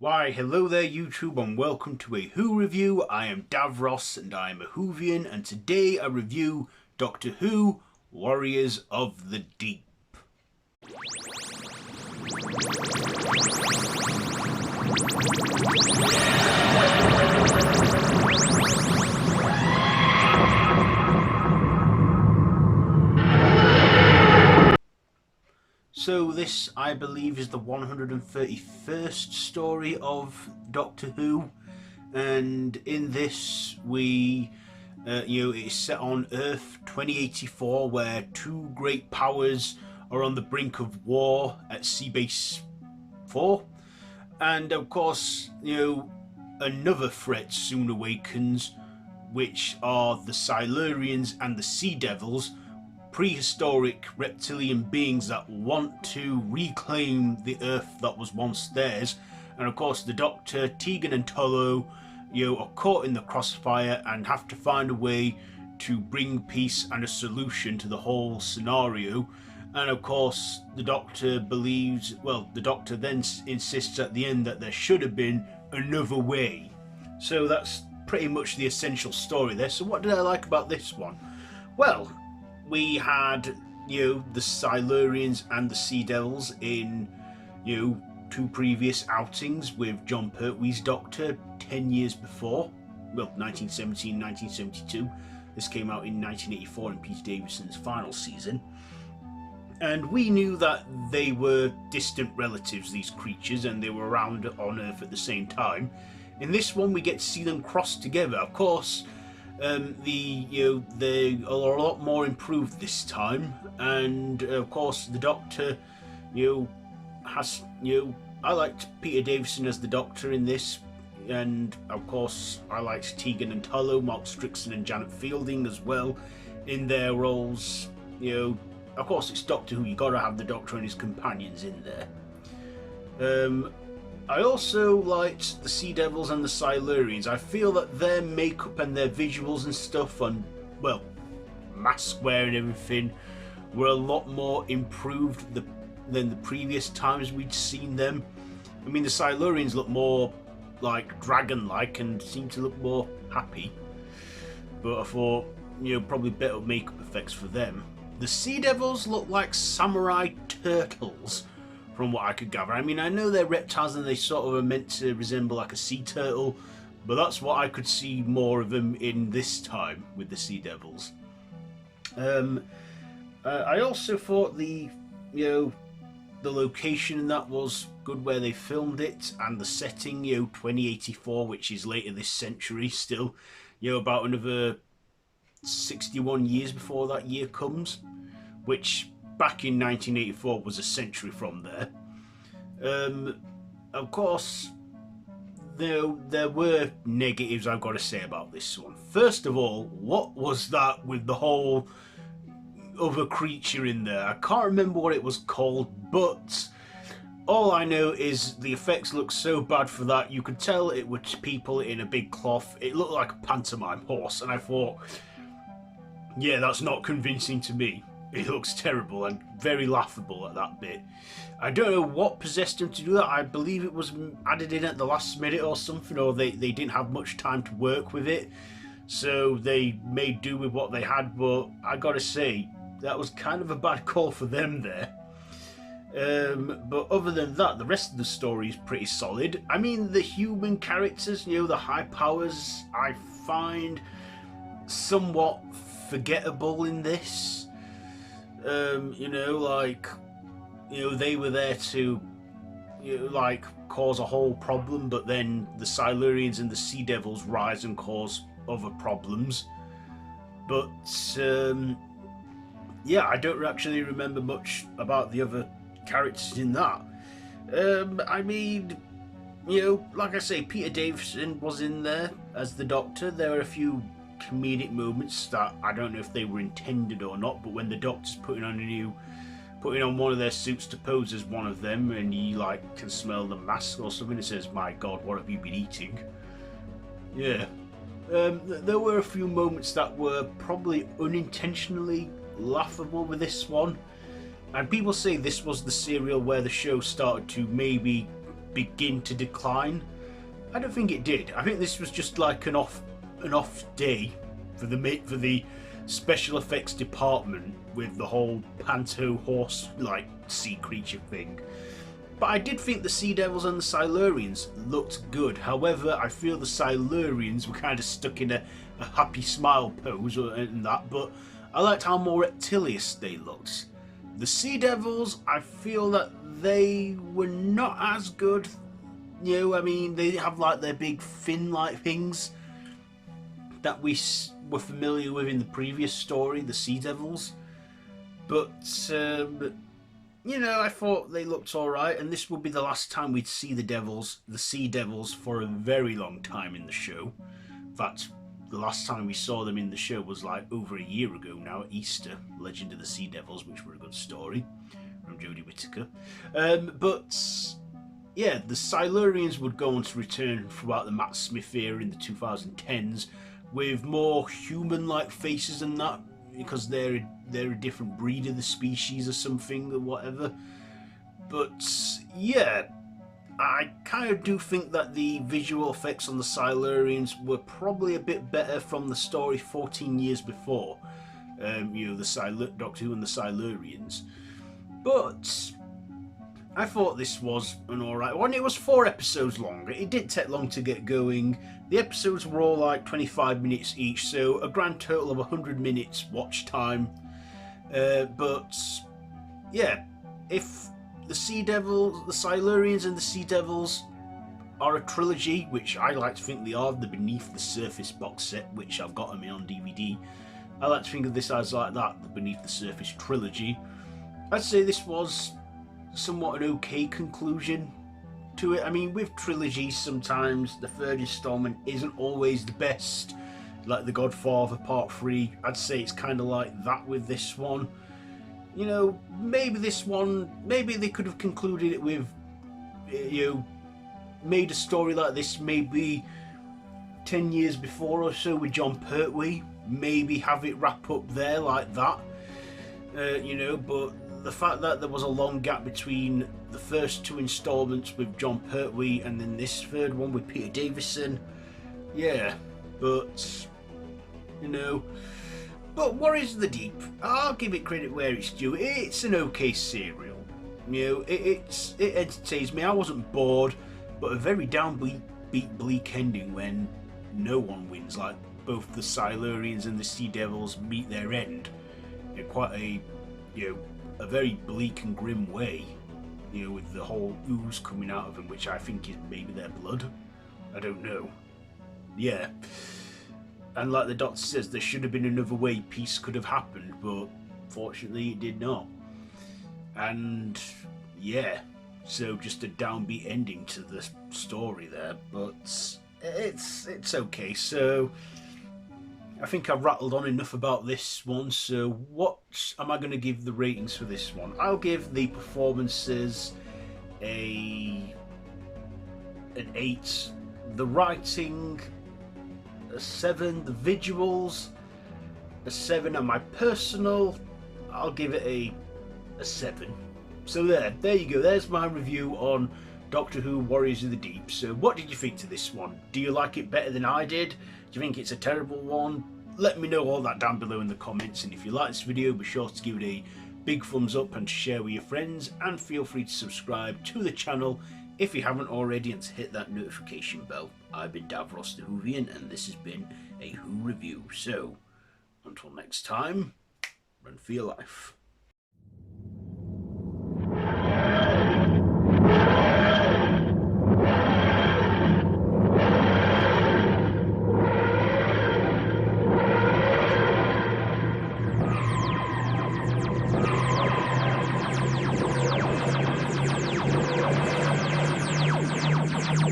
Why, hello there YouTube and welcome to a Who review. I am Davros and I am a Whovian, and today I review Doctor Who, Warriors of the Deep. So this, I believe, is the 131st story of Doctor Who, and in this it is set on Earth 2084, where two great powers are on the brink of war at Seabase 4, and of course, another threat soon awakens, which are the Silurians and the Sea Devils, prehistoric reptilian beings that want to reclaim the Earth that was once theirs. And of course the Doctor, Tegan and Tolo, are caught in the crossfire and have to find a way to bring peace and a solution to the whole scenario. And of course the Doctor then insists at the end that there should have been another way. So that's pretty much the essential story there. So what did I like about this one? Well, we had, the Silurians and the Sea Devils in, two previous outings with John Pertwee's Doctor 10 years before. Well, 1917, 1972. This came out in 1984 in Peter Davison's final season. And we knew that they were distant relatives, these creatures, and they were around on Earth at the same time. In this one, we get to see them cross together. Of course, they are a lot more improved this time, and of course the Doctor, I liked Peter Davison as the Doctor in this, and of course I liked Tegan and Tolo, Mark Strickston and Janet Fielding as well in their roles. Of course it's Doctor Who, you gotta have the Doctor and his companions in there. I also liked the Sea Devils and the Silurians. I feel that their makeup and their visuals and stuff, and, well, mask wear and everything, were a lot more improved than the previous times we'd seen them. I mean, the Silurians look more like dragon-like and seem to look more happy. But I thought, probably better makeup effects for them. The Sea Devils look like samurai turtles, from what I could gather. I mean, I know they're reptiles and they sort of are meant to resemble like a sea turtle, but that's what I could see more of them in this time with the Sea Devils. I also thought the location that was good where they filmed it, and the setting, 2084, which is later this century still, about another 61 years before that year comes, which back in 1984 was a century from there. Of course, there were negatives I've got to say about this one. First of all, what was that with the whole other creature in there? I can't remember what it was called, but all I know is the effects look so bad for that. You could tell it was people in a big cloth. It looked like a pantomime horse, and I thought, yeah, that's not convincing to me. It looks terrible and very laughable at that bit. I don't know what possessed them to do that. I believe it was added in at the last minute or something, or they didn't have much time to work with it, so they made do with what they had. But I gotta say, that was kind of a bad call for them there. But other than that, the rest of the story is pretty solid. I mean, the human characters, the high powers, I find somewhat forgettable in this. They were there to, cause a whole problem, but then the Silurians and the Sea Devils rise and cause other problems. But, I don't actually remember much about the other characters in that. I mean, like I say, Peter Davison was in there as the Doctor. There were a few comedic moments that I don't know if they were intended or not, but when the Doctor's putting on one of their suits to pose as one of them, and he can smell the mask or something, it says, "My God, what have you been eating?" Yeah. There were a few moments that were probably unintentionally laughable with this one, and people say this was the serial where the show started to maybe begin to decline. I don't think it did. I think this was just like an off day for the special effects department with the whole panto horse like sea creature thing. But I did think the Sea Devils and the Silurians looked good. However, I feel the Silurians were kind of stuck in a happy smile pose and that, but I liked how more reptilious they looked. The Sea Devils, I feel that they were not as good. You know, I mean, they have like their big fin-like things that we were familiar with in the previous story, the Sea Devils. But you know, I thought they looked alright, and this would be the last time we'd see the Sea Devils, for a very long time in the show. In fact, the last time we saw them in the show was like over a year ago now, at Easter, Legend of the Sea Devils, which were a good story from Jodie Whittaker. But yeah, the Silurians would go on to return throughout the Matt Smith era in the 2010s with more human-like faces and that, because they're a different breed of the species or something or whatever. But yeah, I kind of do think that the visual effects on the Silurians were probably a bit better from the story 14 years before. You know, the Doctor Who and the Silurians. But I thought this was an alright one. It was 4 episodes long. It didn't take long to get going. The episodes were all like 25 minutes each, so a grand total of 100 minutes watch time. But yeah, if the Sea Devils, the Silurians and the Sea Devils are a trilogy, which I like to think they are, the Beneath the Surface box set, which I've got them in on DVD. I like to think of this as like that, the Beneath the Surface trilogy. I'd say this was somewhat an okay conclusion to it. I mean, with trilogies, sometimes the third installment isn't always the best. Like The Godfather Part 3, I'd say it's kind of like that with this one. You know, maybe this one, maybe they could have concluded it with, you know, made a story like this maybe 10 years before or so with John Pertwee. Maybe have it wrap up there like that. You know, but the fact that there was a long gap between the first 2 installments with John Pertwee and then this third one with Peter Davison, yeah, but you know. But Warriors of the Deep, I'll give it credit where it's due. It's an okay serial. You know, it entertains me. I wasn't bored, but a very downbeat, bleak ending when no one wins. Like both the Silurians and the Sea Devils meet their end in quite a, you know, a very bleak and grim way. You know, with the whole ooze coming out of them, which I think is maybe their blood. I don't know. Yeah. And like the Doctor says, there should have been another way peace could have happened, but fortunately it did not. And yeah, so just a downbeat ending to the story there, but it's okay. So I think I've rattled on enough about this one. So what am I going to give the ratings for this one? I'll give the performances an 8, the writing a 7, the visuals a 7, and my personal, I'll give it a 7. So there you go. There's my review on Doctor Who Warriors of the Deep. So what did you think to this one? Do you like it better than I did? Do you think it's a terrible one? Let me know all that down below in the comments, and if you like this video, be sure to give it a big thumbs up and share with your friends, and feel free to subscribe to the channel if you haven't already, and to hit that notification bell. I've been Davros the Whovian, and this has been a Who review. So until next time, run for your life.